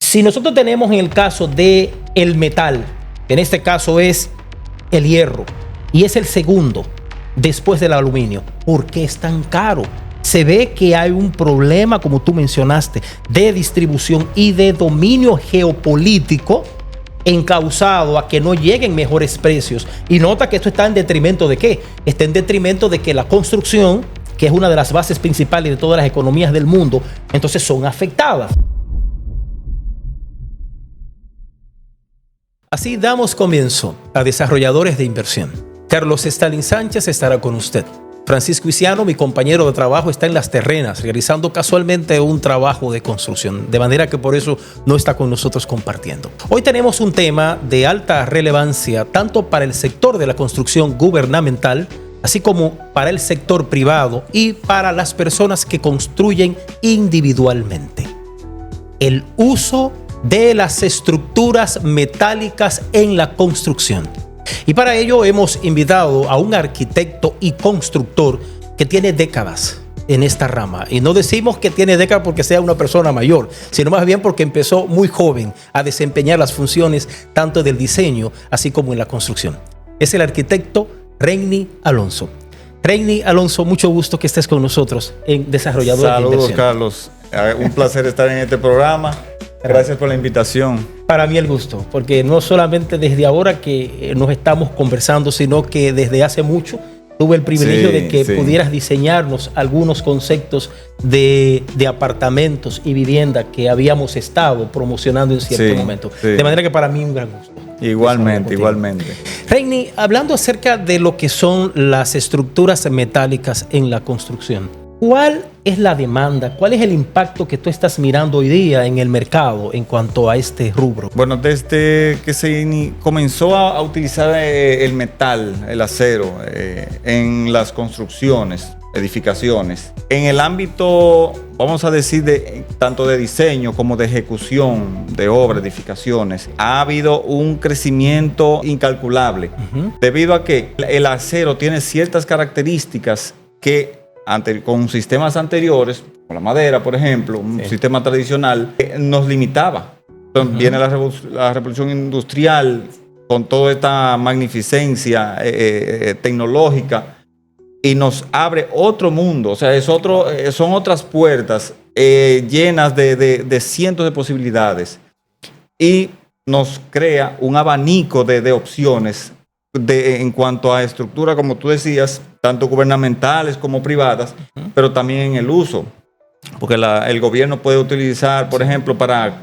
Si nosotros tenemos en el caso de el metal, que en este caso es el hierro, y es el segundo después del aluminio, ¿por qué es tan caro? Se ve que hay un problema, como tú mencionaste, de distribución y de dominio geopolítico encausado a que no lleguen mejores precios. Y nota que esto está en detrimento de ¿qué? Está en detrimento de que la construcción, que es una de las bases principales de todas las economías del mundo, entonces son afectadas. Así damos comienzo a Desarrolladores de Inversión. Carlos Stalin Sánchez estará con usted. Francisco Isiano, mi compañero de trabajo, está en Las Terrenas, realizando casualmente un trabajo de construcción, de manera que por eso no está con nosotros compartiendo. Hoy tenemos un tema de alta relevancia, tanto para el sector de la construcción gubernamental, así como para el sector privado y para las personas que construyen individualmente. El uso de las estructuras metálicas en la construcción. Y para ello hemos invitado a un arquitecto y constructor que tiene décadas en esta rama. Y no decimos que tiene décadas porque sea una persona mayor, sino más bien porque empezó muy joven a desempeñar las funciones tanto del diseño así como en la construcción. Es el arquitecto Reini Alonso. Reini Alonso, mucho gusto que estés con nosotros en Desarrolladores de Inversión. Saludos, Carlos. Un placer estar en este programa. Gracias por la invitación. Para mí el gusto, porque no solamente desde ahora que nos estamos conversando, sino que desde hace mucho tuve el privilegio de que pudieras diseñarnos algunos conceptos de apartamentos y vivienda que habíamos estado promocionando en cierto momento. De manera que para mí un gran gusto. Igualmente. Reini, hablando acerca de lo que son las estructuras metálicas en la construcción, ¿cuál es la demanda? ¿Cuál es el impacto que tú estás mirando hoy día en el mercado en cuanto a este rubro? Bueno, desde que se comenzó a utilizar el metal, el acero, en las construcciones, edificaciones, en el ámbito, vamos a decir, tanto de diseño como de ejecución de obras, edificaciones, ha habido un crecimiento incalculable, debido a que el acero tiene ciertas características que con sistemas anteriores, con la madera, por ejemplo, un sistema tradicional, nos limitaba. Entonces, viene la revolución industrial con toda esta magnificencia tecnológica y nos abre otro mundo. O sea, son otras puertas llenas de cientos de posibilidades y nos crea un abanico de opciones en cuanto a estructura, como tú decías, tanto gubernamentales como privadas, pero también en el uso, porque el gobierno puede utilizar, por ejemplo, para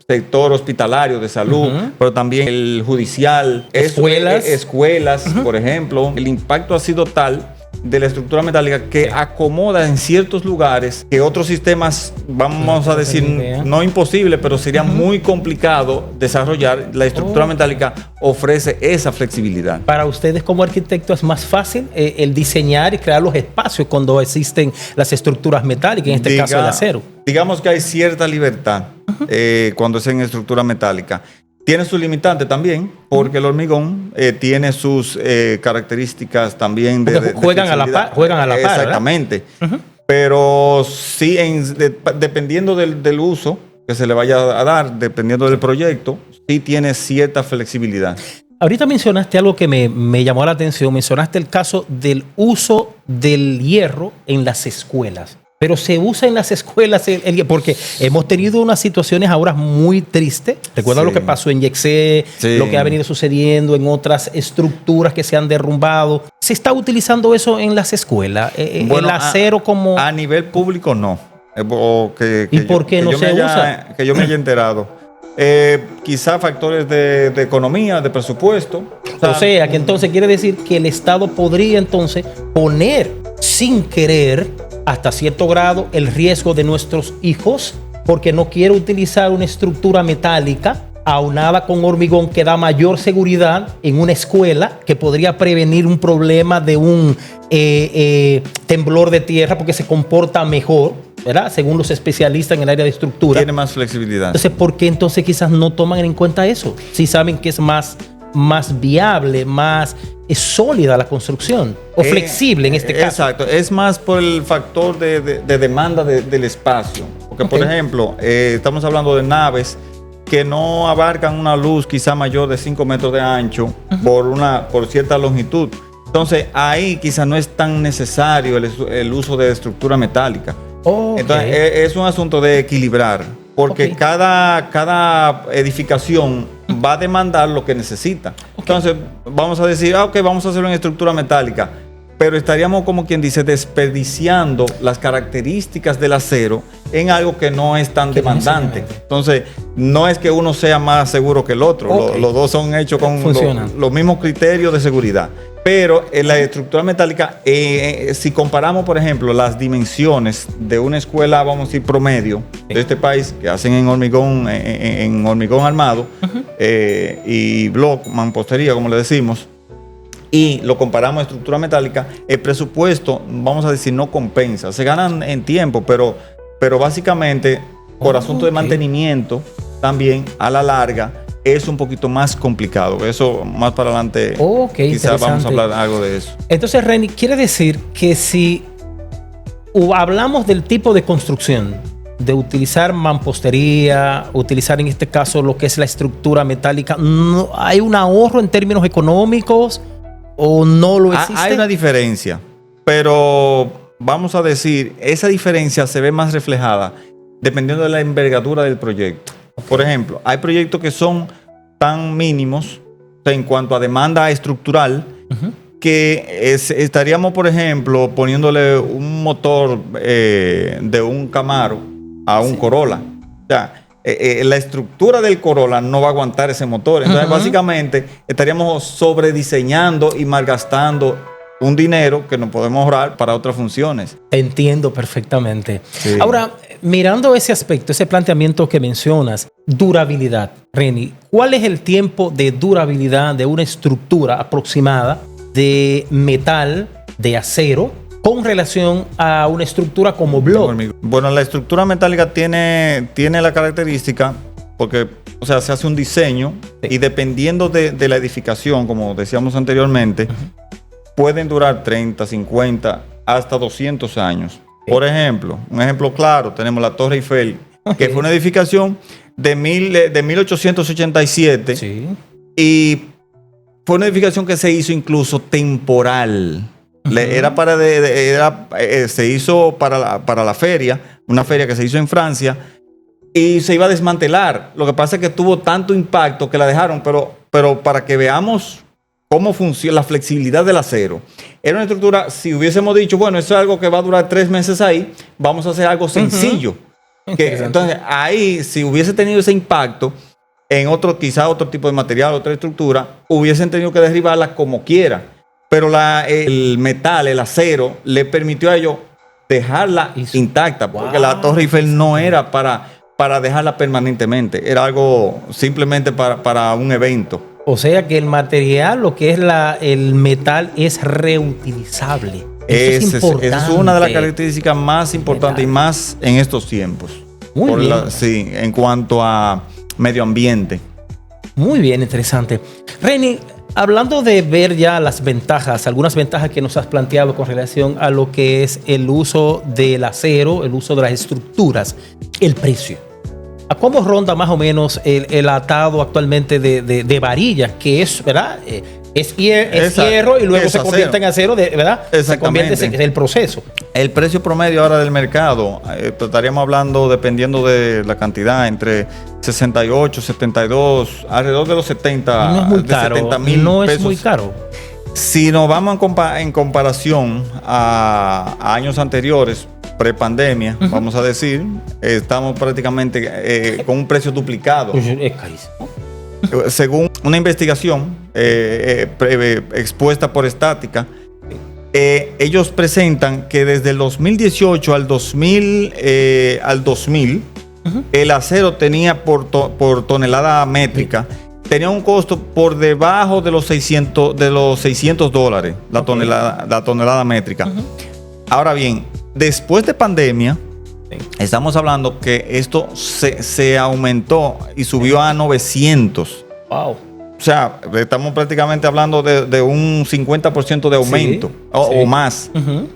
sector hospitalario de salud, pero también el judicial, escuelas, por ejemplo. El impacto ha sido tal de la estructura metálica que acomoda en ciertos lugares que otros sistemas, vamos a decir, no imposible, pero sería muy complicado desarrollar. La estructura metálica ofrece esa flexibilidad. Para ustedes como arquitectos es más fácil el diseñar y crear los espacios cuando existen las estructuras metálicas, en este caso el acero. Digamos que hay cierta libertad cuando es en estructura metálica. Tiene su limitante también, porque el hormigón tiene sus características también de juegan a la par. Exactamente. Pero sí, dependiendo del uso que se le vaya a dar, dependiendo del proyecto, sí tiene cierta flexibilidad. Ahorita mencionaste algo que me llamó la atención. Mencionaste el caso del uso del hierro en las escuelas. Pero se usa en las escuelas porque hemos tenido unas situaciones ahora muy tristes. Recuerda lo que pasó en Yexé, lo que ha venido sucediendo en otras estructuras que se han derrumbado. ¿Se está utilizando eso en las escuelas? Bueno, el acero como... A nivel público no. ¿Y por qué no se usa? Que yo me haya enterado. Quizá factores de economía, de presupuesto. O sea, que entonces quiere decir que el Estado podría entonces poner sin querer, hasta cierto grado, el riesgo de nuestros hijos, porque no quiere utilizar una estructura metálica aunada con hormigón que da mayor seguridad en una escuela, que podría prevenir un problema de un temblor de tierra porque se comporta mejor, ¿verdad? Según los especialistas en el área de estructura. Tiene más flexibilidad. Entonces, ¿por qué entonces quizás no toman en cuenta eso? Si saben que es más viable, más sólida la construcción, o flexible en este caso. Exacto, es más por el factor de demanda del espacio. Porque, por ejemplo, estamos hablando de naves que no abarcan una luz quizá mayor de 5 metros de ancho por cierta longitud. Entonces, ahí quizá no es tan necesario el uso de estructura metálica. Entonces, es un asunto de equilibrar, porque cada edificación va a demandar lo que necesita. Entonces, vamos a decir, vamos a hacerlo en estructura metálica, pero estaríamos, como quien dice, desperdiciando las características del acero en algo que no es tan demandante. Entonces, no es que uno sea más seguro que el otro. Los dos son hechos con los mismos criterios de seguridad. Pero en la estructura metálica, si comparamos, por ejemplo, las dimensiones de una escuela, vamos a decir, promedio de este país, que hacen en hormigón armado y block, mampostería, como le decimos, y lo comparamos a estructura metálica, el presupuesto, vamos a decir, no compensa. Se ganan en tiempo, pero básicamente, por asunto de mantenimiento, también a la larga, es un poquito más complicado. Eso más para adelante, quizás vamos a hablar algo de eso. Entonces, Reni, quiere decir que si hablamos del tipo de construcción, de utilizar mampostería, utilizar en este caso lo que es la estructura metálica, ¿no hay un ahorro en términos económicos o no lo existe? Hay una diferencia, pero vamos a decir, esa diferencia se ve más reflejada dependiendo de la envergadura del proyecto. Por ejemplo, hay proyectos que son tan mínimos en cuanto a demanda estructural que estaríamos, por ejemplo, poniéndole un motor de un Camaro a un Corolla. O sea, la estructura del Corolla no va a aguantar ese motor. Entonces, básicamente, estaríamos sobrediseñando y malgastando un dinero que nos podemos ahorrar para otras funciones. Entiendo perfectamente. Sí. Ahora, mirando ese aspecto, ese planteamiento que mencionas, durabilidad, Reni, ¿cuál es el tiempo de durabilidad de una estructura aproximada de metal, de acero, con relación a una estructura como block? Bueno, la estructura metálica tiene la característica, porque, o sea, se hace un diseño y dependiendo de la edificación, como decíamos anteriormente, pueden durar 30, 50, hasta 200 años. Por ejemplo, un ejemplo claro, tenemos la Torre Eiffel, que fue una edificación de 1887 y fue una edificación que se hizo incluso temporal. Se hizo para la feria, una feria que se hizo en Francia, y se iba a desmantelar. Lo que pasa es que tuvo tanto impacto que la dejaron, pero para que veamos cómo funciona la flexibilidad del acero. Era una estructura, si hubiésemos dicho, bueno, eso es algo que va a durar 3 meses ahí, vamos a hacer algo sencillo. Entonces, ahí, si hubiese tenido ese impacto en quizá otro tipo de material, otra estructura, hubiesen tenido que derribarla como quiera. Pero el metal, el acero, le permitió a ellos dejarla intacta, porque la Torre Eiffel no era para dejarla permanentemente, era algo simplemente para un evento. O sea que el material, lo que es el metal, es reutilizable. Esa es una de las características más importantes y más en estos tiempos. Muy bien. Sí, en cuanto a medio ambiente. Muy bien, interesante. Reni, hablando de ver ya las ventajas, algunas ventajas que nos has planteado con relación a lo que es el uso del acero, el uso de las estructuras, el precio. ¿A cómo ronda más o menos el atado actualmente de varillas, que es, ¿verdad? Es hierro y luego se convierte en acero, ¿verdad? Se convierte en el proceso. El precio promedio ahora del mercado, estaríamos hablando, dependiendo de la cantidad, entre 68, 72, alrededor de los 70. No es muy caro. 70,000 no pesos. Es muy caro. Si nos vamos en comparación a años anteriores, prepandemia, vamos a decir, estamos prácticamente con un precio duplicado. Es carísimo. Según una investigación expuesta por Estática, ellos presentan que desde el 2018 al 2000, el acero tenía por tonelada métrica, tenía un costo por debajo de los $600 la tonelada métrica. Ahora bien, después de pandemia, estamos hablando que esto se aumentó y subió a 900. Wow. O sea, estamos prácticamente hablando de un 50% de aumento o más.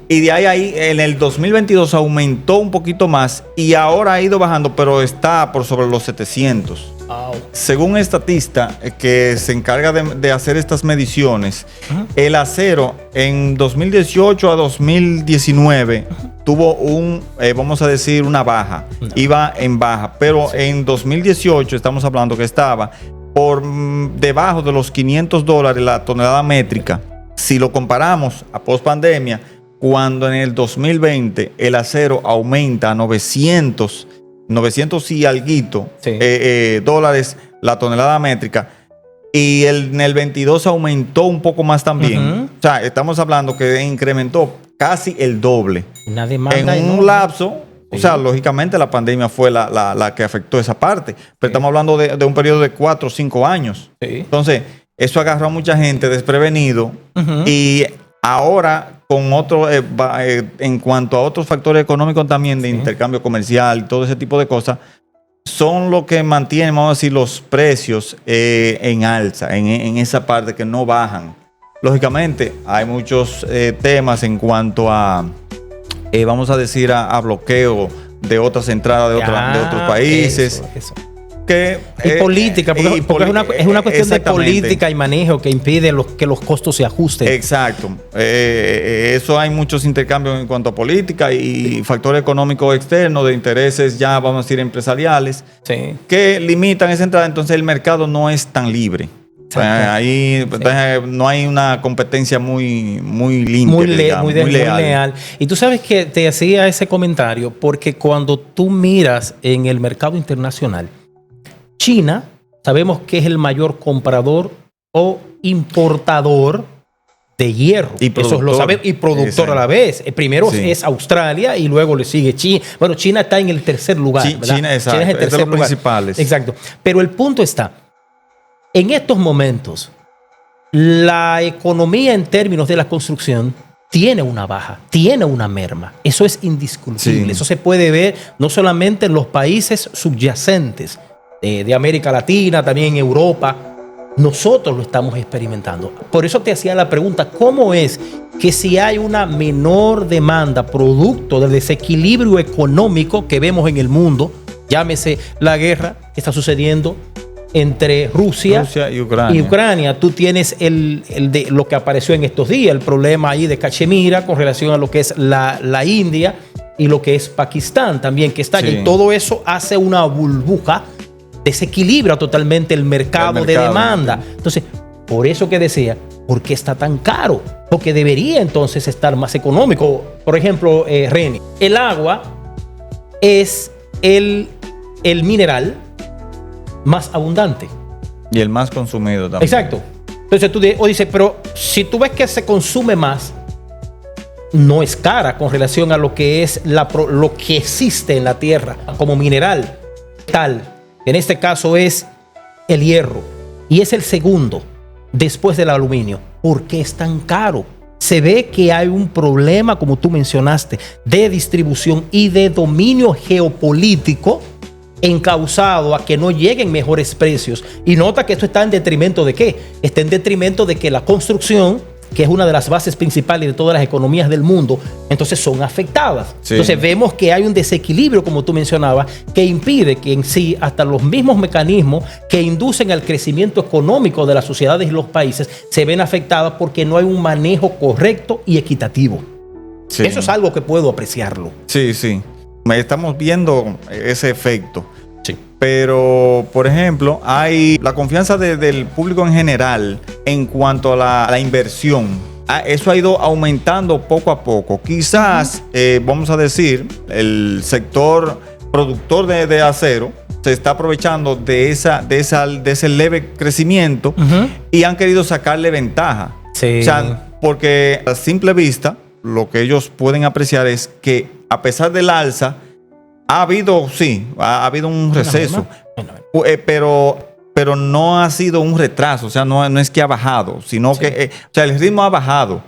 Y de ahí en el 2022 aumentó un poquito más y ahora ha ido bajando, pero está por sobre los 700. Según estatista que se encarga de hacer estas mediciones, el acero en 2018 a 2019 tuvo vamos a decir, una baja. Iba en baja, pero en 2018 estamos hablando que estaba por debajo de los $500 la tonelada métrica. Si lo comparamos a post pandemia, cuando en el 2020 el acero aumenta a 900 y alguito dólares la tonelada métrica, y en el 22 aumentó un poco más también. O sea, estamos hablando que incrementó casi el doble. Una demanda en un lapso. O sea, lógicamente la pandemia fue la que afectó esa parte, pero estamos hablando de un periodo de 4 o 5 años. Entonces, eso agarró a mucha gente desprevenido y ahora con otro, en cuanto a otros factores económicos también de intercambio comercial y todo ese tipo de cosas, son lo que mantienen, vamos a decir, los precios en alza, en esa parte que no bajan. Lógicamente, hay muchos temas en cuanto a vamos a decir, a bloqueo de otras entradas de otros países. Eso. Y política, porque es una cuestión de política y manejo que impide que los costos se ajusten. Exacto. Eso hay muchos intercambios en cuanto a política y factores económicos externos de intereses ya, vamos a decir, empresariales, que limitan esa entrada. Entonces el mercado no es tan libre. Ahí no hay una competencia muy limpia, muy leal. Y tú sabes que te hacía ese comentario porque cuando tú miras en el mercado internacional, China, sabemos que es el mayor comprador o importador de hierro. Y productor. Eso lo sabemos, y productor a la vez. Primero es Australia y luego le sigue China. Bueno, China está en el tercer lugar. China es el tercer lugar. Principales. Exacto. Pero el punto está, en estos momentos, la economía en términos de la construcción tiene una baja, tiene una merma. Eso es indiscutible. Eso se puede ver no solamente en los países subyacentes de América Latina, también en Europa. Nosotros lo estamos experimentando. Por eso te hacía la pregunta, ¿cómo es que si hay una menor demanda producto del desequilibrio económico que vemos en el mundo, llámese la guerra que está sucediendo entre Rusia y Ucrania. Tú tienes de lo que apareció en estos días, el problema ahí de Cachemira con relación a lo que es la India y lo que es Pakistán también, que está allí. Y todo eso hace una burbuja, desequilibra totalmente el mercado de demanda. Entonces, por eso que decía, ¿por qué está tan caro? Porque debería entonces estar más económico. Por ejemplo, Reni, el agua es el mineral más abundante. Y el más consumido también. Exacto. Entonces tú dices, pero si tú ves que se consume más, no es cara con relación a lo que es lo que existe en la tierra como mineral tal. En este caso es el hierro y es el segundo después del aluminio. ¿Por qué es tan caro? Se ve que hay un problema, como tú mencionaste, de distribución y de dominio geopolítico encausado a que no lleguen mejores precios. Y nota que esto está en detrimento de ¿qué? Está en detrimento de que la construcción, que es una de las bases principales de todas las economías del mundo, entonces son afectadas. Entonces vemos que hay un desequilibrio, como tú mencionabas, que impide que en sí hasta los mismos mecanismos que inducen al crecimiento económico de las sociedades y los países se ven afectadas porque no hay un manejo correcto y equitativo. Eso es algo que puedo apreciarlo. Sí. Estamos viendo ese efecto. Pero, por ejemplo, hay la confianza del público en general en cuanto a la inversión. Eso ha ido aumentando poco a poco. Quizás, vamos a decir, el sector productor de acero se está aprovechando de ese leve crecimiento y han querido sacarle ventaja. O sea, porque a simple vista, lo que ellos pueden apreciar es que a pesar del alza, ha habido un receso, pero no ha sido un retraso, o sea, no es que ha bajado, sino que el ritmo ha bajado,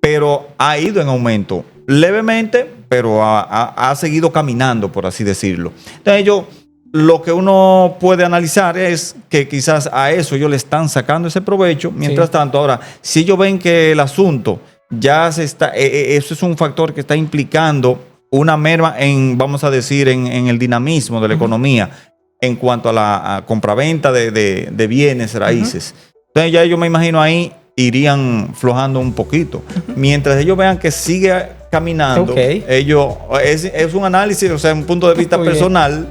pero ha ido en aumento levemente, pero ha seguido caminando, por así decirlo. Entonces ellos lo que uno puede analizar es que quizás a eso ellos le están sacando ese provecho. Mientras tanto, ahora, si ellos ven que el asunto ya se está, eso es un factor que está implicando una merma en, vamos a decir, en el dinamismo de la economía en cuanto a la compraventa de bienes raíces. Entonces ya yo me imagino ahí irían flojando un poquito. Mientras ellos vean que sigue caminando, ellos, es un análisis, o sea, un punto de vista personal.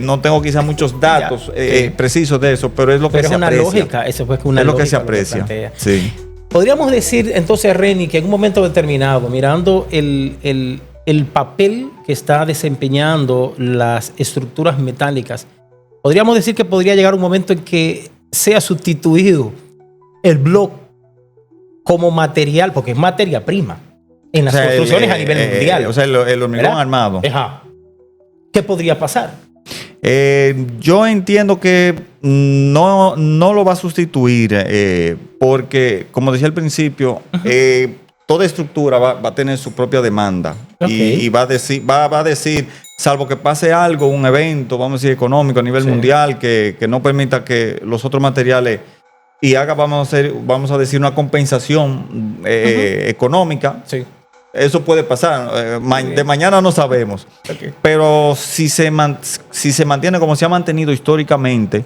No tengo quizás muchos datos precisos de eso, pero es lo que se aprecia. Pero es una lógica, eso fue una lógica. Es lo que se aprecia. Sí. Podríamos decir entonces, Reni, que en un momento determinado, mirando el papel que está desempeñando las estructuras metálicas, podríamos decir que podría llegar un momento en que sea sustituido el bloque como material, porque es materia prima en las construcciones a nivel mundial. O sea, el hormigón, ¿verdad?, armado. Ajá. ¿Qué podría pasar? Yo entiendo que no lo va a sustituir, porque, como decía al principio, toda estructura va a tener su propia demanda. Y va a decir, salvo que pase algo, un evento, vamos a decir, económico a nivel mundial, que no permita que los otros materiales y haga, vamos a decir, una compensación económica. Sí. Eso puede pasar. De mañana no sabemos. Pero si se mantiene como se ha mantenido históricamente,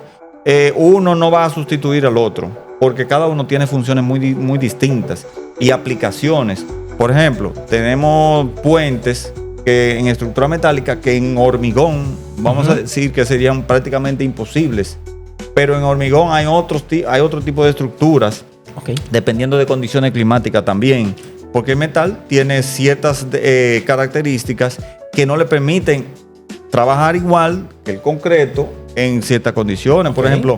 uno no va a sustituir al otro, porque cada uno tiene funciones muy distintas y aplicaciones. Por ejemplo, tenemos puentes que en estructura metálica que en hormigón, vamos a decir que serían prácticamente imposibles. Pero en hormigón hay otro tipo de estructuras, dependiendo de condiciones climáticas también. Porque el metal tiene ciertas características que no le permiten trabajar igual que el concreto en ciertas condiciones. Por ejemplo,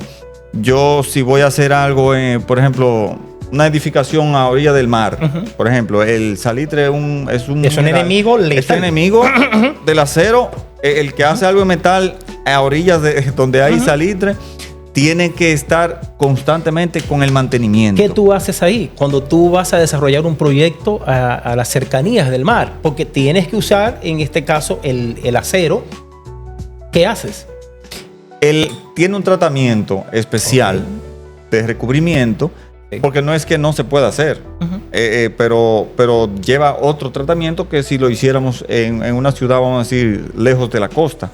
yo si voy a hacer algo, por ejemplo, una edificación a orilla del mar, por ejemplo, el salitre es un enemigo letal. Es enemigo del acero. El que hace algo de metal a orillas donde hay salitre tiene que estar constantemente con el mantenimiento. ¿Qué tú haces ahí cuando tú vas a desarrollar un proyecto a las cercanías del mar? Porque tienes que usar, en este caso, el acero. ¿Qué haces? Él tiene un tratamiento especial de recubrimiento, porque no es que no se pueda hacer, pero lleva otro tratamiento que si lo hiciéramos en una ciudad, vamos a decir, lejos de la costa.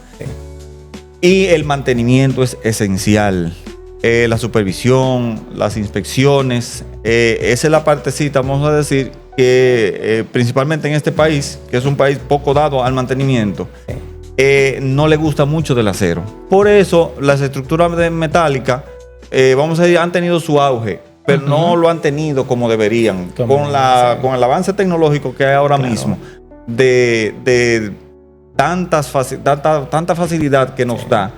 Y el mantenimiento es esencial. La supervisión, las inspecciones, esa es la partecita, vamos a decir, que principalmente en este país, que es un país poco dado al mantenimiento, no le gusta mucho del acero. Por eso las estructuras metálicas, vamos a decir, han tenido su auge, pero no lo han tenido como deberían. Con el avance tecnológico que hay ahora mismo, de tanta facilidad que nos da,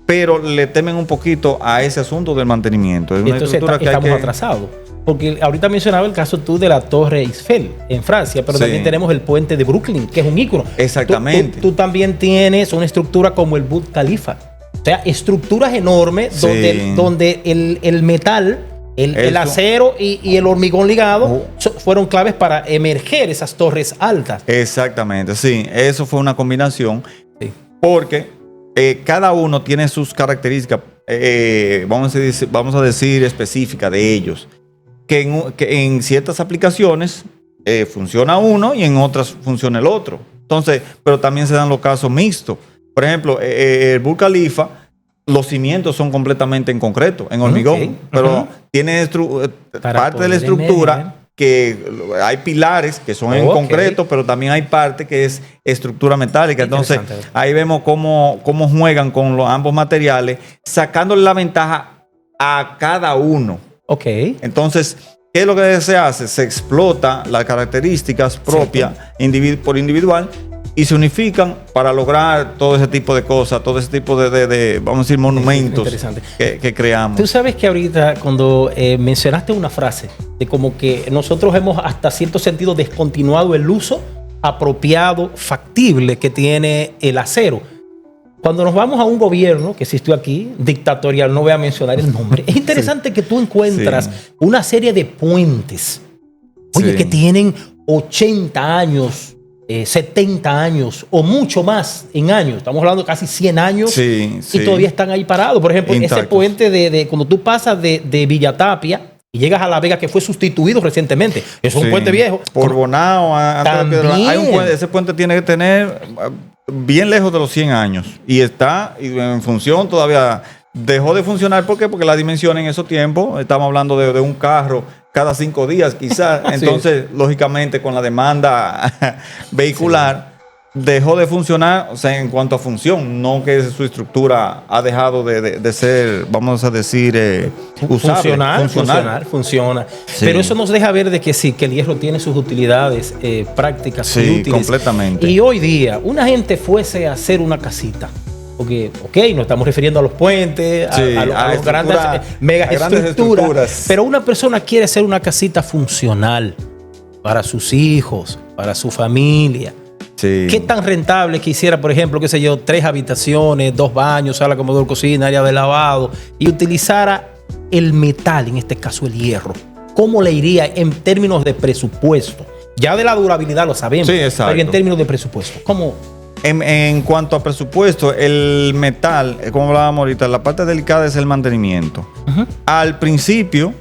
pero le temen un poquito a ese asunto del mantenimiento. Es una estructura que estamos atrasados. Porque ahorita mencionaba el caso tú de la Torre Eiffel en Francia, pero también tenemos el puente de Brooklyn, que es un ícono. Exactamente. Tú también tienes una estructura como el Burj Khalifa. O sea, estructuras enormes donde el metal, el acero y el hormigón ligado fueron claves para emerger esas torres altas. Exactamente, sí. Eso fue una combinación, porque cada uno tiene sus características, vamos a decir, específicas de ellos, que en ciertas aplicaciones funciona uno y en otras funciona el otro. Entonces, pero también se dan los casos mixtos. Por ejemplo, el Burj Khalifa, los cimientos son completamente en concreto, en hormigón, pero tiene parte de la estructura que hay pilares que son en concreto, pero también hay parte que es estructura metálica. Entonces, ahí vemos cómo juegan con ambos materiales, sacándole la ventaja a cada uno. Entonces, ¿qué es lo que se hace? Se explota las características propias por individual y se unifican para lograr todo ese tipo de cosas, todo ese tipo de vamos a decir, monumentos que creamos. Tú sabes que ahorita cuando mencionaste una frase de como que nosotros hemos hasta cierto sentido descontinuado el uso apropiado, factible que tiene el acero. Cuando nos vamos a un gobierno que existió aquí, dictatorial, no voy a mencionar el nombre, es interesante que tú encuentras una serie de puentes, que tienen 80 años 70 años o mucho más en años. Estamos hablando de casi 100 años Sí, y sí. todavía están ahí parados. Por ejemplo, ese Intactos. puente de cuando tú pasas de Villa Tapia y llegas a La Vega, que fue sustituido recientemente. Es un Sí. puente viejo. Por Bonao, antes de Piedra Blanca, hay un puente, ese puente tiene que tener bien lejos de los 100 años. Y está en función todavía. Dejó de funcionar. ¿Por qué? Porque la dimensión en esos tiempos, estamos hablando de un carro cada 5 días quizás. Entonces, lógicamente, con la demanda vehicular, dejó de funcionar, o sea, en cuanto a función, no que su estructura ha dejado de ser, vamos a decir, usable. Funciona. Sí. Pero eso nos deja ver de que sí, que el hierro tiene sus utilidades prácticas y Sí, útiles. completamente. Y hoy día, una gente fuese a hacer una casita. Porque, nos estamos refiriendo a los puentes, Sí, a los grandes, mega grandes estructuras. Pero una persona quiere hacer una casita funcional para sus hijos, para su familia. Sí. ¿Qué tan rentable quisiera, por ejemplo, 3 habitaciones, 2 baños, sala, comedor, cocina, área de lavado, y utilizara el metal, en este caso el hierro? ¿Cómo le iría en términos de presupuesto? Ya de la durabilidad lo sabemos, Sí, exacto. pero en términos de presupuesto, ¿cómo? En cuanto a presupuesto, el metal, como hablábamos ahorita, la parte delicada es el mantenimiento. Uh-huh. Al principio,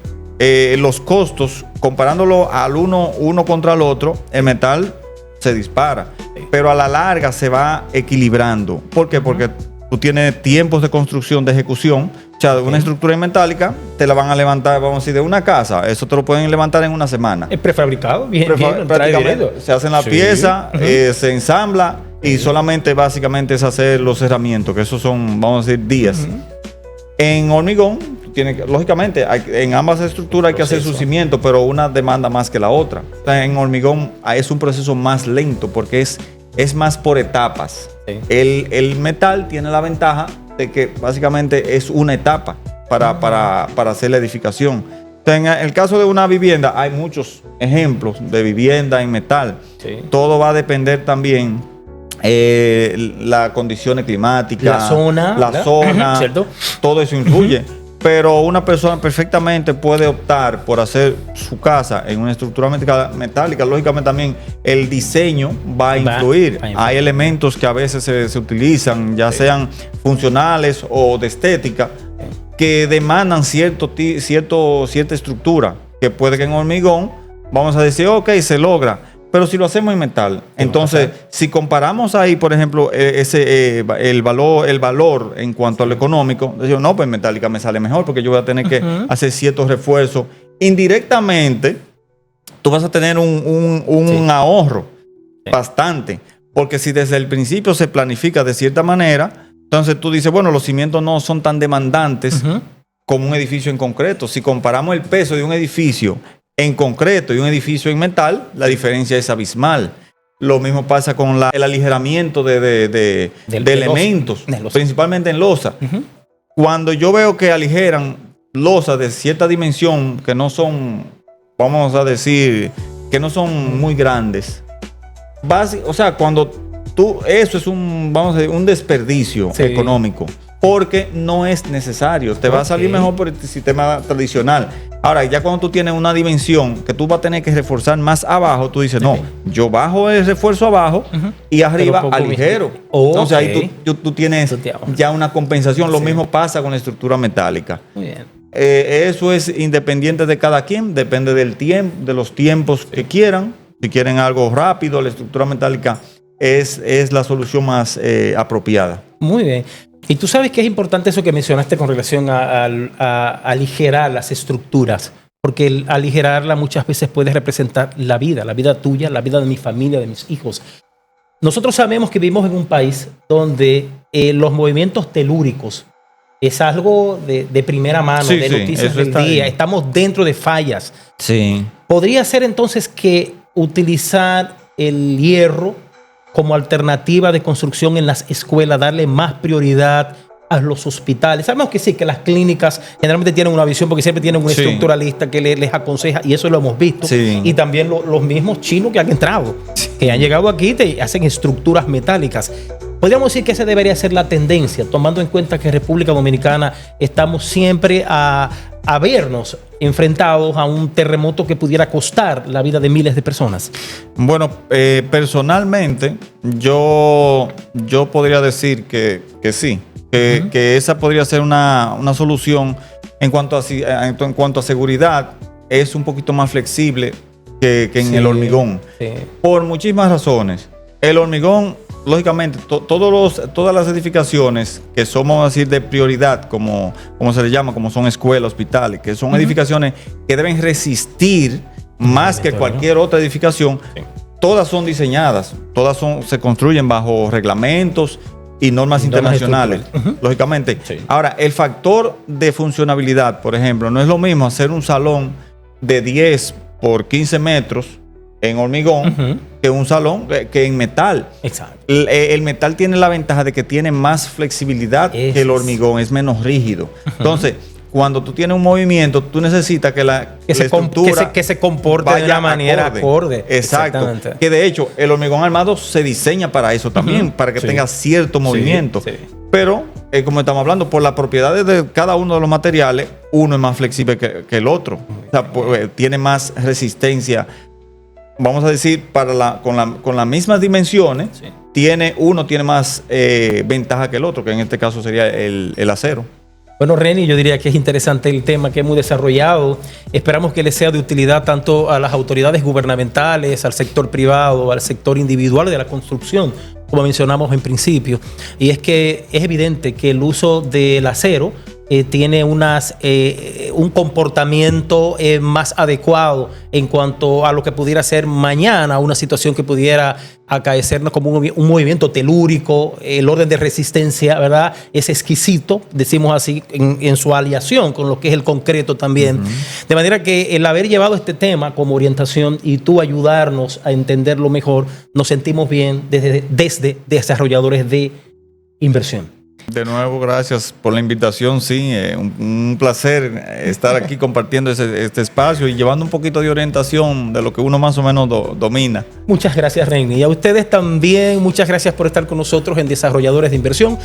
los costos, comparándolo al uno contra el otro, el metal se dispara. Pero a la larga se va equilibrando. ¿Por qué? Porque tú tienes tiempos de construcción, de ejecución. O sea, de una estructura metálica te la van a levantar, vamos a decir, de una casa. Eso te lo pueden levantar en una semana. ¿Es prefabricado? Bien, Prácticamente. Se hacen la pieza, se ensambla y solamente básicamente es hacer los cerramientos, que esos son, vamos a decir, días. En hormigón, lógicamente, en ambas estructuras hay que hacer su cimiento, pero una demanda más que la otra. O sea, en hormigón es un proceso más lento porque es más por etapas. Sí. El metal tiene la ventaja de que básicamente es una etapa para hacer la edificación. En el caso de una vivienda, hay muchos ejemplos de vivienda en metal. Sí. Todo va a depender también las condiciones climáticas, la zona, ¿cierto? Todo eso influye. Pero una persona perfectamente puede optar por hacer su casa en una estructura metálica. Lógicamente también el diseño va a influir. Hay elementos que a veces se utilizan, ya sean funcionales o de estética, que demandan cierta estructura, que puede que en hormigón, vamos a decir, ok, se logra. Pero si lo hacemos en metal, entonces, si comparamos ahí, por ejemplo, el valor en cuanto a lo económico, decimos, no, pues en metálica me sale mejor porque yo voy a tener que hacer ciertos refuerzos. Indirectamente, tú vas a tener un ahorro bastante. Porque si desde el principio se planifica de cierta manera, entonces tú dices, bueno, los cimientos no son tan demandantes como un edificio en concreto. Si comparamos el peso de un edificio en concreto y un edificio en metal, la diferencia es abismal. Lo mismo pasa con el aligeramiento de elementos, principalmente en losa. Cuando yo veo que aligeran losas de cierta dimensión, que no son, vamos a decir, que no son muy grandes, o sea, cuando eso es vamos a decir, un desperdicio económico, porque no es necesario. Te va a salir mejor por el sistema tradicional. Ahora, ya cuando tú tienes una dimensión que tú vas a tener que reforzar más abajo, tú dices, no, yo bajo el refuerzo abajo y arriba aligero. Entonces ahí tú tienes ya una compensación. Lo mismo pasa con la estructura metálica. Muy bien. Eso es independiente de cada quien, depende del tiempo, de los tiempos que quieran. Si quieren algo rápido, la estructura metálica es la solución más apropiada. Muy bien. Y tú sabes que es importante eso que mencionaste con relación a aligerar las estructuras, porque el aligerarla muchas veces puede representar la vida tuya, la vida de mi familia, de mis hijos. Nosotros sabemos que vivimos en un país donde los movimientos telúricos es algo de primera mano, de noticias del día. Estamos dentro de fallas. Sí. ¿Podría ser entonces que utilizar el hierro como alternativa de construcción en las escuelas, darle más prioridad a los hospitales? Sabemos que sí, que las clínicas generalmente tienen una visión porque siempre tienen un estructuralista que les aconseja, y eso lo hemos visto. Sí. Y también los mismos chinos que han entrado, que han llegado aquí y te hacen estructuras metálicas. Podríamos decir que esa debería ser la tendencia, tomando en cuenta que en República Dominicana estamos siempre a vernos enfrentados a un terremoto que pudiera costar la vida de miles de personas. Bueno, personalmente, yo podría decir que sí, que esa podría ser una solución en cuanto a seguridad. Es un poquito más flexible que en el hormigón, por muchísimas razones. El hormigón, lógicamente, todas las edificaciones que son, vamos a decir, de prioridad, como se le llama, como son escuelas, hospitales, que son edificaciones que deben resistir más que cualquier otra edificación, todas son diseñadas, se construyen bajo reglamentos y normas internacionales, lógicamente. Ahora, el factor de funcionabilidad, por ejemplo, no es lo mismo hacer un salón de 10 por 15 metros en hormigón que un salón que en metal. Exacto. El metal tiene la ventaja de que tiene más flexibilidad que el hormigón, es menos rígido. Entonces, cuando tú tienes un movimiento, tú necesitas que la estructura que se comporte de una manera acorde. Exacto. Que de hecho, el hormigón armado se diseña para eso también, para que tenga cierto movimiento. Pero, como estamos hablando, por las propiedades de cada uno de los materiales, uno es más flexible que el otro. O sea, tiene más resistencia. Vamos a decir, con las mismas dimensiones, uno tiene más ventaja que el otro, que en este caso sería el acero. Bueno, Reni, yo diría que es interesante el tema que hemos desarrollado. Esperamos que le sea de utilidad tanto a las autoridades gubernamentales, al sector privado, al sector individual de la construcción, como mencionamos en principio. Y es que es evidente que el uso del acero tiene un comportamiento más adecuado en cuanto a lo que pudiera ser mañana una situación que pudiera acaecernos como un movimiento telúrico. El orden de resistencia, ¿verdad?, es exquisito, decimos así, en su aliación con lo que es el concreto también. De manera que el haber llevado este tema como orientación y tú ayudarnos a entenderlo mejor, nos sentimos bien desde desarrolladores de inversión. De nuevo, gracias por la invitación. Sí, un placer estar aquí compartiendo este espacio y llevando un poquito de orientación de lo que uno más o menos domina. Muchas gracias, Reni. Y a ustedes también, muchas gracias por estar con nosotros en Desarrolladores de Inversión.